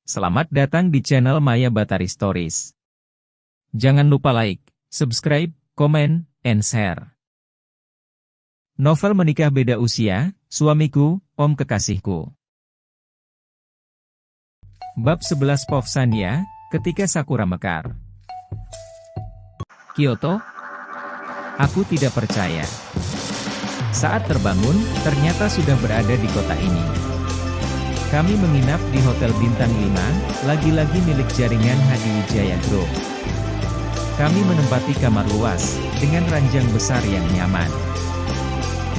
Selamat datang di channel Maya Batari Stories. Jangan lupa like, subscribe, komen, and share. Novel Menikah Beda Usia, Suamiku, Om Kekasihku. Bab 11 Povsania, Ketika Sakura Mekar. Kyoto? Aku tidak percaya. Saat terbangun, ternyata sudah berada di kota ini. Kami menginap di Hotel Bintang 5, lagi-lagi milik jaringan Hadiwijaya Group. Kami menempati kamar luas, dengan ranjang besar yang nyaman.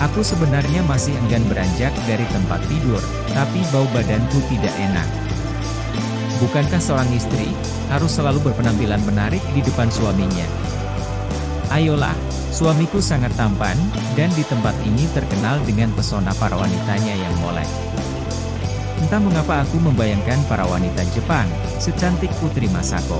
Aku sebenarnya masih enggan beranjak dari tempat tidur, tapi bau badanku tidak enak. Bukankah seorang istri harus selalu berpenampilan menarik di depan suaminya? Ayolah, suamiku sangat tampan, dan di tempat ini terkenal dengan pesona para wanitanya yang molek. Entah mengapa aku membayangkan para wanita Jepang, secantik Putri Masako.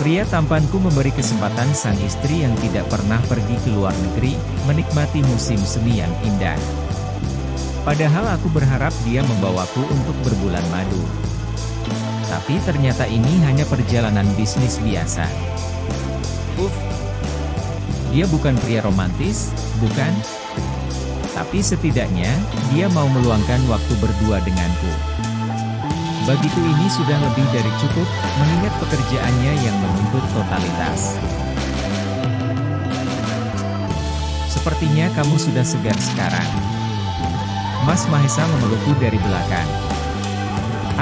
Pria tampanku memberi kesempatan sang istri yang tidak pernah pergi ke luar negeri, menikmati musim semi yang indah. Padahal aku berharap dia membawaku untuk berbulan madu. Tapi ternyata ini hanya perjalanan bisnis biasa. Dia bukan pria romantis, bukan? Tapi setidaknya, dia mau meluangkan waktu berdua denganku. Bagiku ini sudah lebih dari cukup, mengingat pekerjaannya yang menuntut totalitas. Sepertinya kamu sudah segar sekarang. Mas Mahesa memelukku dari belakang.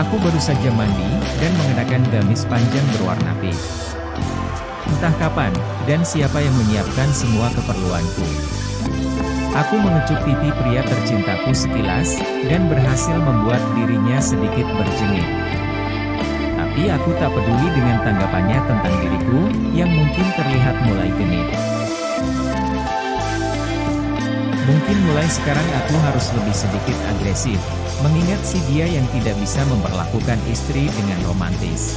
Aku baru saja mandi, dan mengenakan gamis panjang berwarna pink. Entah kapan, dan siapa yang menyiapkan semua keperluanku. Aku mengecup pipi pria tercintaku sekilas, dan berhasil membuat dirinya sedikit berjengik. Tapi aku tak peduli dengan tanggapannya tentang diriku, yang mungkin terlihat mulai genit. Mungkin mulai sekarang aku harus lebih sedikit agresif, mengingat si dia yang tidak bisa memperlakukan istri dengan romantis.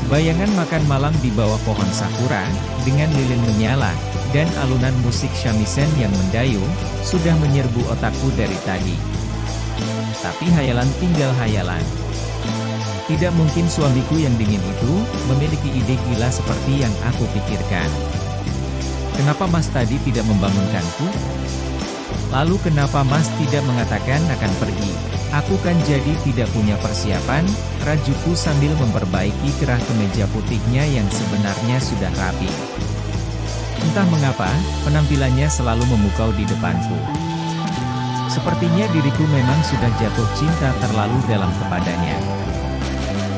Bayangan makan malam di bawah pohon sakura, dengan lilin menyala, dan alunan musik shamisen yang mendayu, sudah menyerbu otakku dari tadi. Tapi hayalan tinggal hayalan. Tidak mungkin suamiku yang dingin itu, memiliki ide gila seperti yang aku pikirkan. Kenapa Mas tadi tidak membangunkanku? Lalu kenapa Mas tidak mengatakan akan pergi? Aku kan jadi tidak punya persiapan, rajuku sambil memperbaiki kerah kemeja putihnya yang sebenarnya sudah rapi. Entah mengapa, penampilannya selalu memukau di depanku. Sepertinya diriku memang sudah jatuh cinta terlalu dalam kepadanya.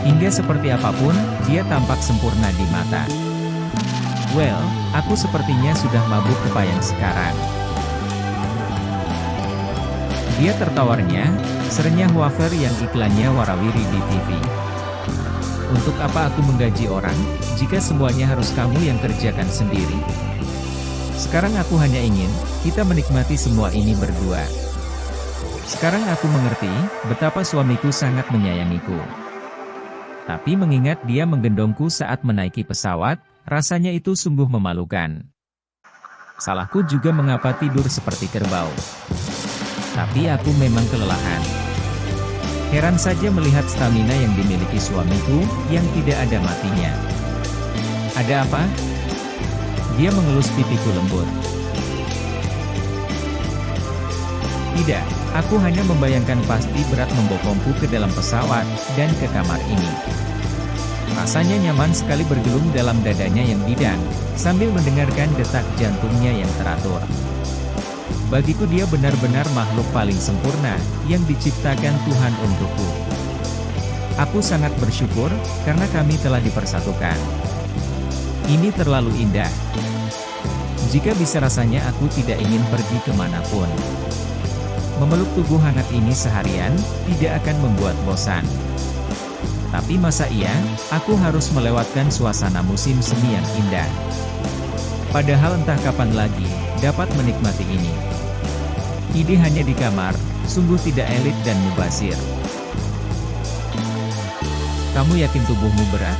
Hingga seperti apapun, dia tampak sempurna di mata. Well, aku sepertinya sudah mabuk kepayang sekarang. Dia tertawarnya, serenyah wafer yang iklannya warawiri di TV. Untuk apa aku menggaji orang, jika semuanya harus kamu yang kerjakan sendiri? Sekarang aku hanya ingin, kita menikmati semua ini berdua. Sekarang aku mengerti, betapa suamiku sangat menyayangiku. Tapi mengingat dia menggendongku saat menaiki pesawat, rasanya itu sungguh memalukan. Salahku juga mengapa tidur seperti kerbau. Tapi aku memang kelelahan. Heran saja melihat stamina yang dimiliki suamiku, yang tidak ada matinya. Ada apa? Dia mengelus pipiku lembut. Tidak, aku hanya membayangkan pasti berat membopongku ke dalam pesawat, dan ke kamar ini. Rasanya nyaman sekali bergelung dalam dadanya yang bidang, sambil mendengarkan detak jantungnya yang teratur. Bagiku dia benar-benar makhluk paling sempurna, yang diciptakan Tuhan untukku. Aku sangat bersyukur, karena kami telah dipersatukan. Ini terlalu indah. Jika bisa rasanya aku tidak ingin pergi kemanapun. Memeluk tubuh hangat ini seharian, tidak akan membuat bosan. Tapi masa iya, aku harus melewatkan suasana musim semi yang indah. Padahal entah kapan lagi, dapat menikmati ini. Ide hanya di kamar, sungguh tidak elit dan mubazir. Kamu yakin tubuhmu berat?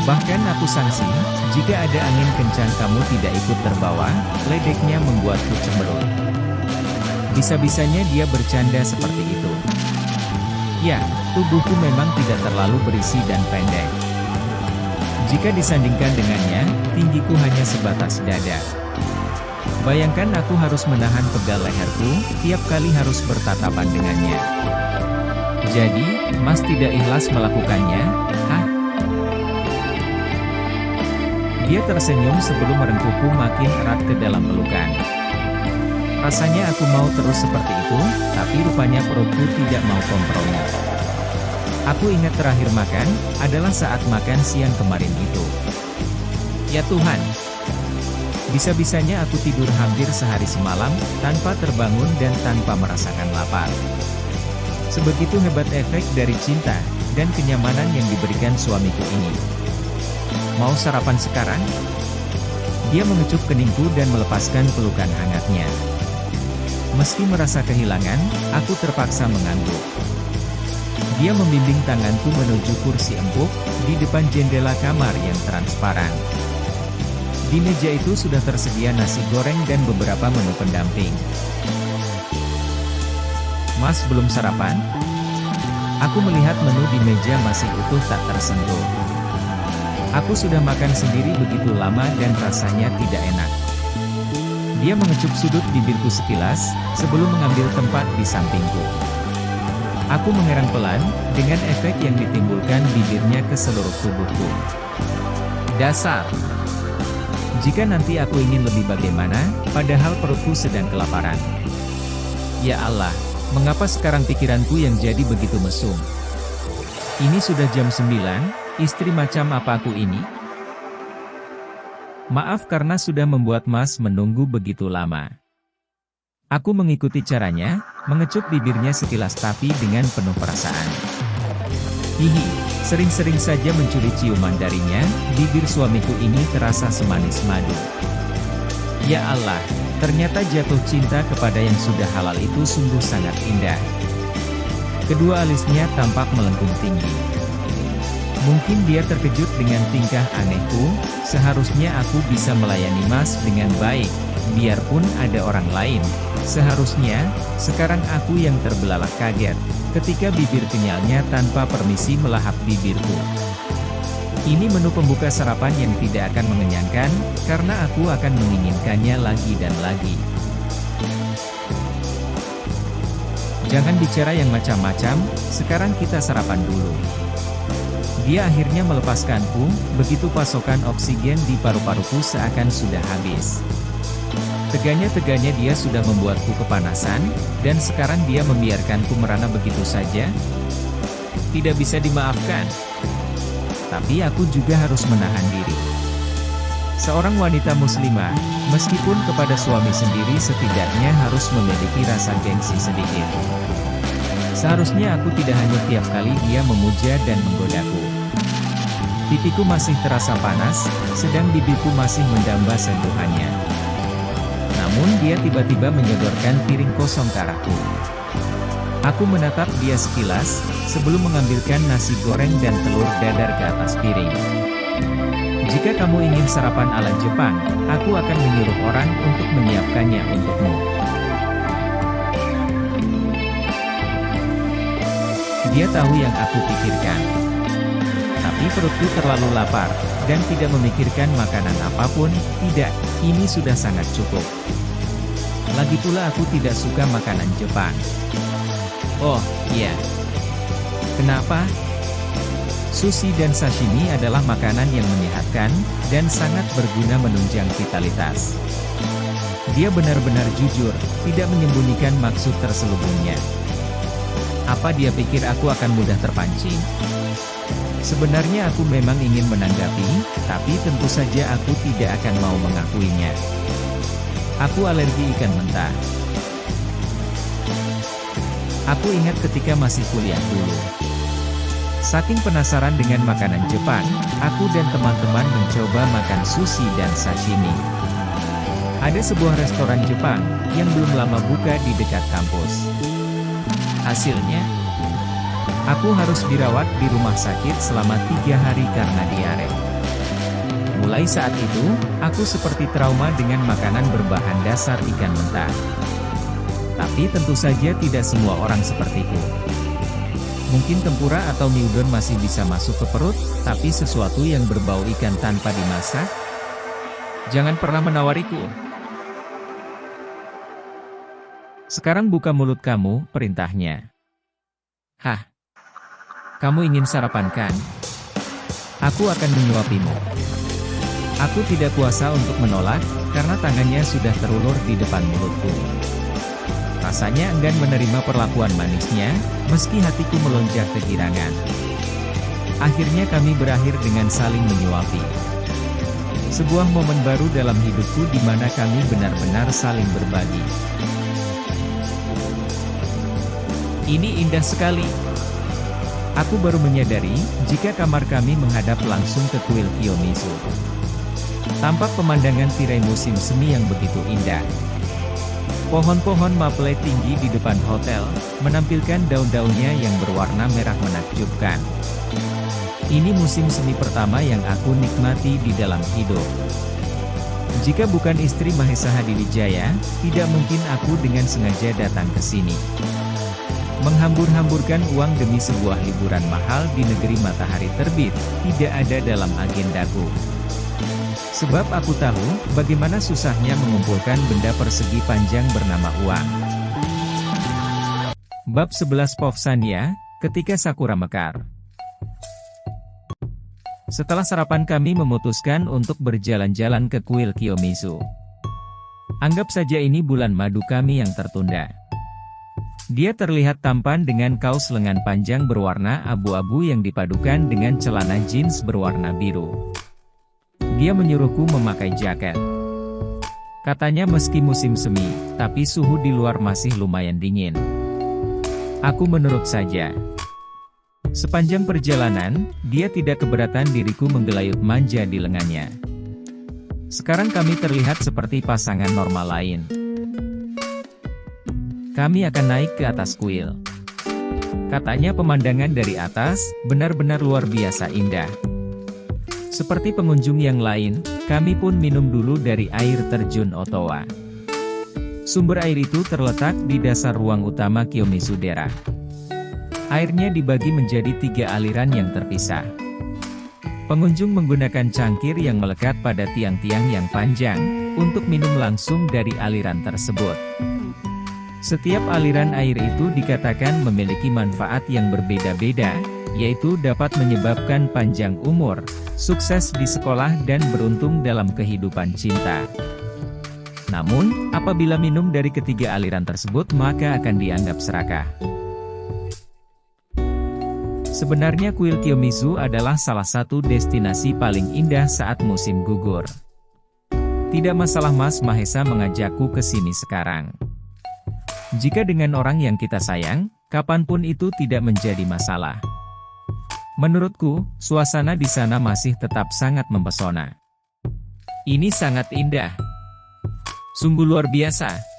Bahkan aku sangsi, jika ada angin kencang kamu tidak ikut terbawa, ledeknya membuatku cemberut. Bisa-bisanya dia bercanda seperti itu. Ya, tubuhku memang tidak terlalu berisi dan pendek. Jika disandingkan dengannya, tinggiku hanya sebatas dada. Bayangkan aku harus menahan pegal leherku, tiap kali harus bertatapan dengannya. Jadi, Mas tidak ikhlas melakukannya, hah? Dia tersenyum sebelum merengkuhku makin erat ke dalam pelukan. Rasanya aku mau terus seperti itu, tapi rupanya perutku tidak mau kompromi. Aku ingat terakhir makan, adalah saat makan siang kemarin itu. Ya Tuhan! Bisa-bisanya aku tidur hampir sehari semalam, tanpa terbangun dan tanpa merasakan lapar. Sebegitu hebat efek dari cinta, dan kenyamanan yang diberikan suamiku ini. Mau sarapan sekarang? Dia mengecup keningku dan melepaskan pelukan hangatnya. Meski merasa kehilangan, aku terpaksa mengangguk. Dia membimbing tanganku menuju kursi empuk, di depan jendela kamar yang transparan. Di meja itu sudah tersedia nasi goreng dan beberapa menu pendamping. Mas belum sarapan? Aku melihat menu di meja masih utuh tak tersentuh. Aku sudah makan sendiri begitu lama dan rasanya tidak enak. Dia mengecup sudut bibirku sekilas, sebelum mengambil tempat di sampingku. Aku mengerang pelan, dengan efek yang ditimbulkan bibirnya ke seluruh tubuhku. Dasar! Jika nanti aku ingin lebih bagaimana, padahal perutku sedang kelaparan. Ya Allah, mengapa sekarang pikiranku yang jadi begitu mesum? Ini sudah jam 9, istri macam apa aku ini? Maaf karena sudah membuat Mas menunggu begitu lama. Aku mengikuti caranya, mengecup bibirnya sekilas tapi dengan penuh perasaan. Hihi, sering-sering saja mencuri ciuman darinya, bibir suamiku ini terasa semanis madu. Ya Allah, ternyata jatuh cinta kepada yang sudah halal itu sungguh sangat indah. Kedua alisnya tampak melengkung tinggi. Mungkin dia terkejut dengan tingkah anehku, seharusnya aku bisa melayani Mas dengan baik, biarpun ada orang lain. Seharusnya, sekarang aku yang terbelalak kaget, ketika bibir kenyalnya tanpa permisi melahap bibirku. Ini menu pembuka sarapan yang tidak akan mengenyangkan, karena aku akan menginginkannya lagi dan lagi. Jangan bicara yang macam-macam, sekarang kita sarapan dulu. Dia akhirnya melepaskanku, begitu pasokan oksigen di paru-paruku seakan sudah habis. Teganya-teganya dia sudah membuatku kepanasan, dan sekarang dia membiarkanku merana begitu saja? Tidak bisa dimaafkan. Tapi aku juga harus menahan diri. Seorang wanita muslimah, meskipun kepada suami sendiri setidaknya harus memiliki rasa gengsi sedikit. Seharusnya aku tidak hanya tiap kali dia memuja dan menggodaku. Pipiku masih terasa panas, sedang bibirku masih mendamba sentuhannya. Namun dia tiba-tiba menyodorkan piring kosong ke arahku. Aku menatap dia sekilas, sebelum mengambilkan nasi goreng dan telur dadar ke atas piring. Jika kamu ingin sarapan ala Jepang, aku akan menyuruh orang untuk menyiapkannya untukmu. Dia tahu yang aku pikirkan. Tapi perutku terlalu lapar, dan tidak memikirkan makanan apapun, tidak, ini sudah sangat cukup. Lagi pula aku tidak suka makanan Jepang. Oh, iya. Kenapa? Sushi dan sashimi adalah makanan yang menyehatkan, dan sangat berguna menunjang vitalitas. Dia benar-benar jujur, tidak menyembunyikan maksud terselubungnya. Apa dia pikir aku akan mudah terpancing? Sebenarnya aku memang ingin menanggapi, tapi tentu saja aku tidak akan mau mengakuinya. Aku alergi ikan mentah. Aku ingat ketika masih kuliah dulu. Saking penasaran dengan makanan Jepang, aku dan teman-teman mencoba makan sushi dan sashimi. Ada sebuah restoran Jepang, yang belum lama buka di dekat kampus. Hasilnya, aku harus dirawat di rumah sakit selama 3 hari karena diare. Mulai saat itu, aku seperti trauma dengan makanan berbahan dasar ikan mentah. Tapi tentu saja tidak semua orang sepertiku. Mungkin tempura atau mie udon masih bisa masuk ke perut, tapi sesuatu yang berbau ikan tanpa dimasak? Jangan pernah menawariku. Sekarang buka mulut kamu, perintahnya. Hah? Kamu ingin sarapan kan? Aku akan menyuapimu. Aku tidak kuasa untuk menolak, karena tangannya sudah terulur di depan mulutku. Rasanya enggan menerima perlakuan manisnya, meski hatiku melonjak kegirangan. Akhirnya kami berakhir dengan saling menyuapi. Sebuah momen baru dalam hidupku di mana kami benar-benar saling berbagi. Ini indah sekali. Aku baru menyadari, jika kamar kami menghadap langsung ke kuil Kiyomizu. Tampak pemandangan tirai musim semi yang begitu indah. Pohon-pohon maple tinggi di depan hotel, menampilkan daun-daunnya yang berwarna merah menakjubkan. Ini musim semi pertama yang aku nikmati di dalam hidup. Jika bukan istri Mahesa Hadiwijaya, tidak mungkin aku dengan sengaja datang ke sini. Menghambur-hamburkan uang demi sebuah liburan mahal di negeri matahari terbit, tidak ada dalam agendaku. Sebab aku tahu, bagaimana susahnya mengumpulkan benda persegi panjang bernama uang. Bab 11 Povsania, ketika Sakura mekar. Setelah sarapan kami memutuskan untuk berjalan-jalan ke kuil Kiyomizu. Anggap saja ini bulan madu kami yang tertunda. Dia terlihat tampan dengan kaos lengan panjang berwarna abu-abu yang dipadukan dengan celana jeans berwarna biru. Dia menyuruhku memakai jaket. Katanya meski musim semi, tapi suhu di luar masih lumayan dingin. Aku menurut saja. Sepanjang perjalanan, dia tidak keberatan diriku menggelayut manja di lengannya. Sekarang kami terlihat seperti pasangan normal lain. Kami akan naik ke atas kuil. Katanya pemandangan dari atas, benar-benar luar biasa indah. Seperti pengunjung yang lain, kami pun minum dulu dari air terjun Otowa. Sumber air itu terletak di dasar ruang utama Kiyomizu Dera. Airnya dibagi menjadi 3 aliran yang terpisah. Pengunjung menggunakan cangkir yang melekat pada tiang-tiang yang panjang, untuk minum langsung dari aliran tersebut. Setiap aliran air itu dikatakan memiliki manfaat yang berbeda-beda, yaitu dapat menyebabkan panjang umur, sukses di sekolah dan beruntung dalam kehidupan cinta. Namun, apabila minum dari ketiga aliran tersebut maka akan dianggap serakah. Sebenarnya kuil Kiyomizu adalah salah satu destinasi paling indah saat musim gugur. Tidak masalah Mas Mahesa mengajakku ke sini sekarang. Jika dengan orang yang kita sayang, kapanpun itu tidak menjadi masalah. Menurutku, suasana di sana masih tetap sangat mempesona. Ini sangat indah. Sungguh luar biasa.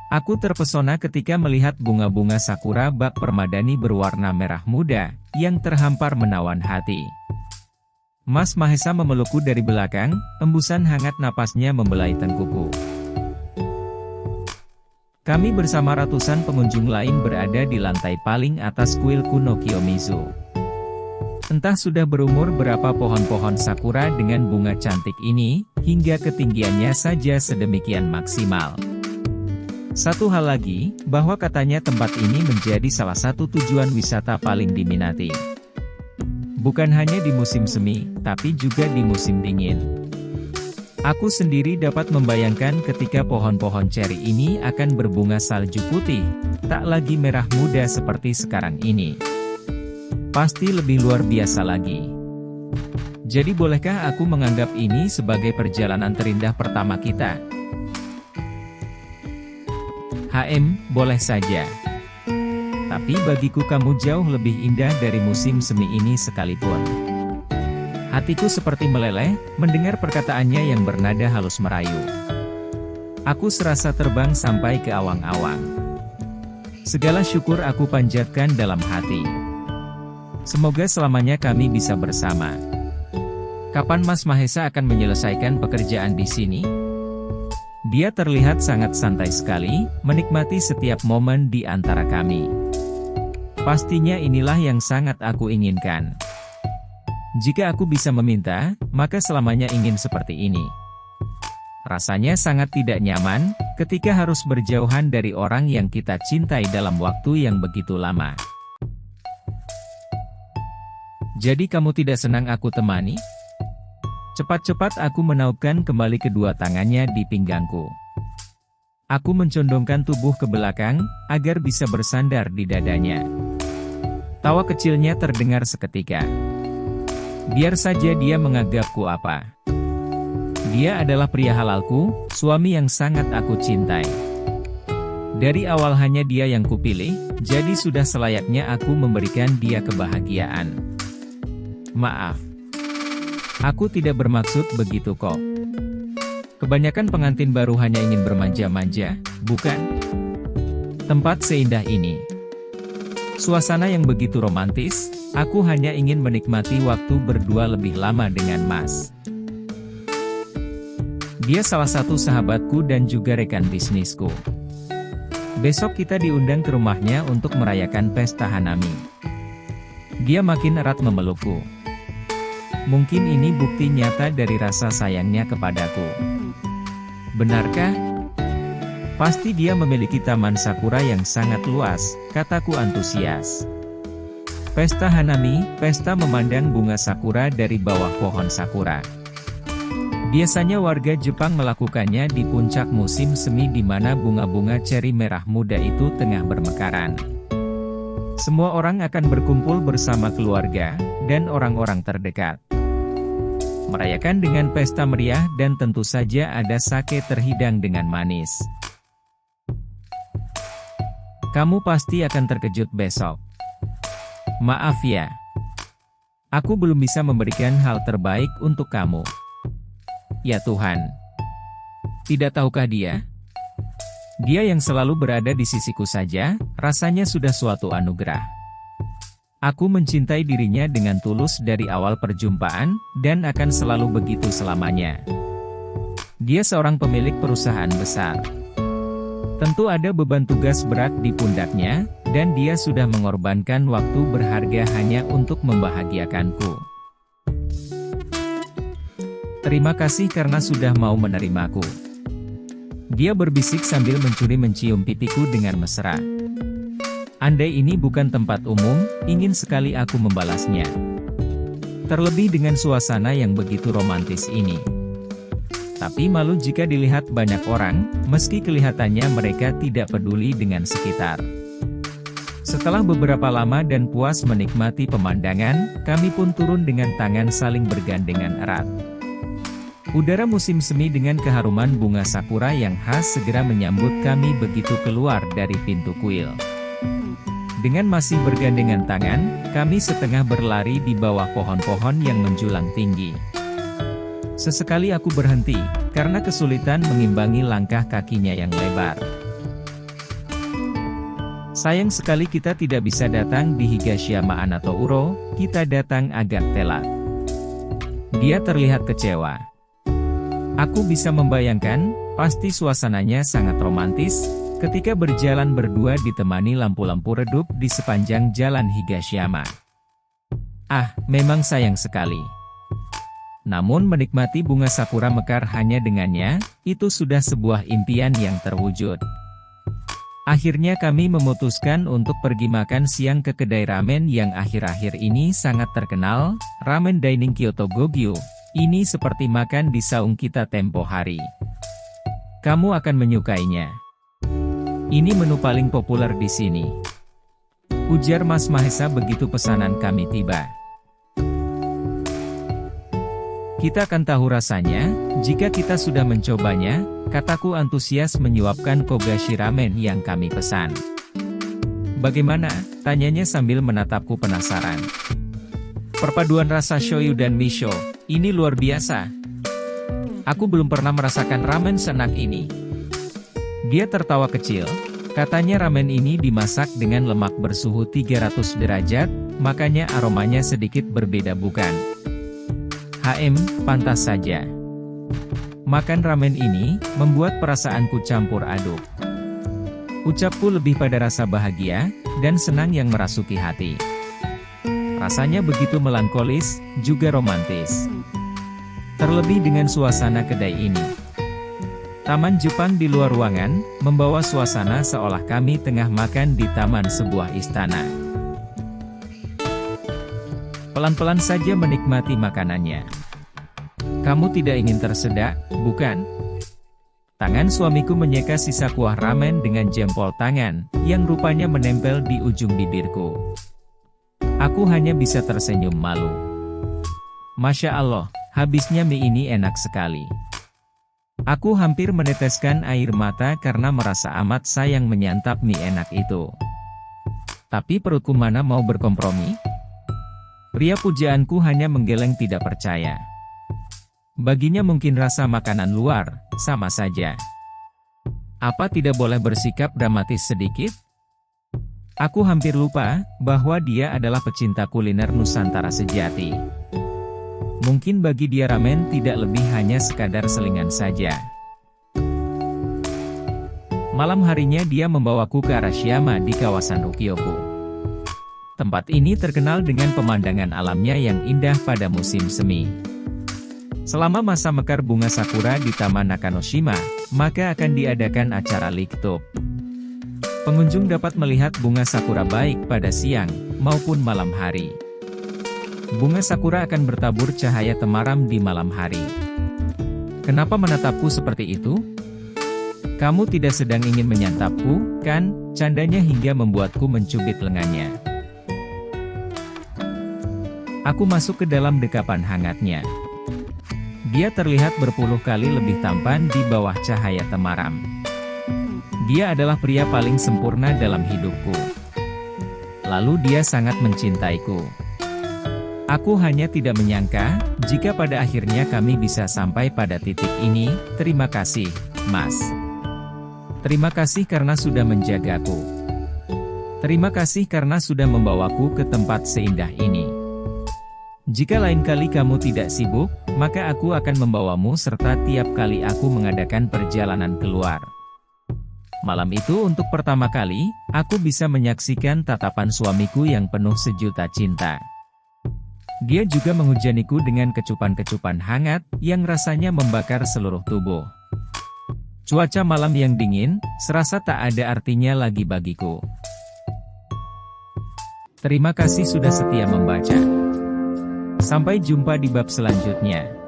Aku terpesona ketika melihat bunga-bunga sakura bak permadani berwarna merah muda, yang terhampar menawan hati. Mas Mahesa memelukku dari belakang, embusan hangat napasnya membelai tengkuku. Kami bersama ratusan pengunjung lain berada di lantai paling atas kuil kuno Kiyomizu. Entah sudah berumur berapa pohon-pohon sakura dengan bunga cantik ini, hingga ketinggiannya saja sedemikian maksimal. Satu hal lagi, bahwa katanya tempat ini menjadi salah satu tujuan wisata paling diminati. Bukan hanya di musim semi, tapi juga di musim dingin. Aku sendiri dapat membayangkan ketika pohon-pohon ceri ini akan berbunga salju putih, tak lagi merah muda seperti sekarang ini. Pasti lebih luar biasa lagi. Jadi bolehkah aku menganggap ini sebagai perjalanan terindah pertama kita? Boleh saja. Tapi bagiku kamu jauh lebih indah dari musim semi ini sekalipun. Hatiku seperti meleleh, mendengar perkataannya yang bernada halus merayu. Aku serasa terbang sampai ke awang-awang. Segala syukur aku panjatkan dalam hati. Semoga selamanya kami bisa bersama. Kapan Mas Mahesa akan menyelesaikan pekerjaan di sini? Dia terlihat sangat santai sekali, menikmati setiap momen di antara kami. Pastinya inilah yang sangat aku inginkan. Jika aku bisa meminta, maka selamanya ingin seperti ini. Rasanya sangat tidak nyaman, ketika harus berjauhan dari orang yang kita cintai dalam waktu yang begitu lama. Jadi kamu tidak senang aku temani? Cepat-cepat aku menaupkan kembali kedua tangannya di pinggangku. Aku mencondongkan tubuh ke belakang, agar bisa bersandar di dadanya. Tawa kecilnya terdengar seketika. Biar saja dia menganggapku apa. Dia adalah pria halalku, suami yang sangat aku cintai. Dari awal hanya dia yang kupilih, jadi sudah selayaknya aku memberikan dia kebahagiaan. Maaf. Aku tidak bermaksud begitu kok. Kebanyakan pengantin baru hanya ingin bermanja-manja, bukan? Tempat seindah ini. Suasana yang begitu romantis, aku hanya ingin menikmati waktu berdua lebih lama dengan Mas. Dia salah satu sahabatku dan juga rekan bisnisku. Besok kita diundang ke rumahnya untuk merayakan pesta Hanami. Dia makin erat memelukku. Mungkin ini bukti nyata dari rasa sayangnya kepadaku. Benarkah? Pasti dia memiliki taman sakura yang sangat luas, kataku antusias. Pesta Hanami, pesta memandang bunga sakura dari bawah pohon sakura. Biasanya warga Jepang melakukannya di puncak musim semi di mana bunga-bunga ceri merah muda itu tengah bermekaran. Semua orang akan berkumpul bersama keluarga, dan orang-orang terdekat. Merayakan dengan pesta meriah dan tentu saja ada sake terhidang dengan manis. Kamu pasti akan terkejut besok. Maaf ya. Aku belum bisa memberikan hal terbaik untuk kamu. Ya Tuhan. Tidak tahukah dia? Dia yang selalu berada di sisiku saja, rasanya sudah suatu anugerah. Aku mencintai dirinya dengan tulus dari awal perjumpaan, dan akan selalu begitu selamanya. Dia seorang pemilik perusahaan besar. Tentu ada beban tugas berat di pundaknya, dan dia sudah mengorbankan waktu berharga hanya untuk membahagiakanku. Terima kasih karena sudah mau menerimaku. Dia berbisik sambil mencium pipiku dengan mesra. Andai ini bukan tempat umum, ingin sekali aku membalasnya. Terlebih dengan suasana yang begitu romantis ini. Tapi malu jika dilihat banyak orang, meski kelihatannya mereka tidak peduli dengan sekitar. Setelah beberapa lama dan puas menikmati pemandangan, kami pun turun dengan tangan saling bergandengan erat. Udara musim semi dengan keharuman bunga sakura yang khas segera menyambut kami begitu keluar dari pintu kuil. Dengan masih bergandengan tangan, kami setengah berlari di bawah pohon-pohon yang menjulang tinggi. Sesekali aku berhenti, karena kesulitan mengimbangi langkah kakinya yang lebar. Sayang sekali kita tidak bisa datang di Higashiyama Anato Uro, kita datang agak telat. Dia terlihat kecewa. Aku bisa membayangkan, pasti suasananya sangat romantis, ketika berjalan berdua ditemani lampu-lampu redup di sepanjang jalan Higashiyama. Ah, memang sayang sekali. Namun menikmati bunga sakura mekar hanya dengannya, itu sudah sebuah impian yang terwujud. Akhirnya kami memutuskan untuk pergi makan siang ke kedai ramen yang akhir-akhir ini sangat terkenal, Ramen Dining Kyoto Gogyo. Ini seperti makan di saung kita tempo hari. Kamu akan menyukainya. Ini menu paling populer di sini. Ujar Mas Mahesa begitu pesanan kami tiba. Kita akan tahu rasanya, jika kita sudah mencobanya, kataku antusias menyuapkan kogashi ramen yang kami pesan. Bagaimana? Tanyanya sambil menatapku penasaran. Perpaduan rasa shoyu dan miso, ini luar biasa. Aku belum pernah merasakan ramen seenak ini. Dia tertawa kecil, katanya ramen ini dimasak dengan lemak bersuhu 300 derajat, makanya aromanya sedikit berbeda bukan? Pantas saja. Makan ramen ini, membuat perasaanku campur aduk. Ucapku lebih pada rasa bahagia, dan senang yang merasuki hati. Rasanya begitu melankolis, juga romantis. Terlebih dengan suasana kedai ini. Taman Jepang di luar ruangan, membawa suasana seolah kami tengah makan di taman sebuah istana. Pelan-pelan saja menikmati makanannya. Kamu tidak ingin tersedak, bukan? Tangan suamiku menyeka sisa kuah ramen dengan jempol tangan, yang rupanya menempel di ujung bibirku. Aku hanya bisa tersenyum malu. Masya Allah, habisnya mie ini enak sekali. Aku hampir meneteskan air mata karena merasa amat sayang menyantap mie enak itu. Tapi perutku mana mau berkompromi? Pria pujaanku hanya menggeleng tidak percaya. Baginya mungkin rasa makanan luar, sama saja. Apa tidak boleh bersikap dramatis sedikit? Aku hampir lupa, bahwa dia adalah pecinta kuliner Nusantara sejati. Mungkin bagi dia ramen tidak lebih hanya sekadar selingan saja. Malam harinya dia membawaku ke Arashiyama di kawasan Ukyoku. Tempat ini terkenal dengan pemandangan alamnya yang indah pada musim semi. Selama masa mekar bunga sakura di Taman Nakanoshima, maka akan diadakan acara liftop. Pengunjung dapat melihat bunga sakura baik pada siang, maupun malam hari. Bunga sakura akan bertabur cahaya temaram di malam hari. Kenapa menatapku seperti itu? Kamu tidak sedang ingin menyantapku, kan? Candanya hingga membuatku mencubit lengannya. Aku masuk ke dalam dekapan hangatnya. Dia terlihat berpuluh kali lebih tampan di bawah cahaya temaram. Dia adalah pria paling sempurna dalam hidupku. Lalu dia sangat mencintaiku. Aku hanya tidak menyangka, jika pada akhirnya kami bisa sampai pada titik ini. Terima kasih, Mas. Terima kasih karena sudah menjagaku. Terima kasih karena sudah membawaku ke tempat seindah ini. Jika lain kali kamu tidak sibuk, maka aku akan membawamu serta tiap kali aku mengadakan perjalanan keluar. Malam itu untuk pertama kali, aku bisa menyaksikan tatapan suamiku yang penuh sejuta cinta. Dia juga menghujaniku dengan kecupan-kecupan hangat, yang rasanya membakar seluruh tubuh. Cuaca malam yang dingin, serasa tak ada artinya lagi bagiku. Terima kasih sudah setia membaca. Sampai jumpa di bab selanjutnya.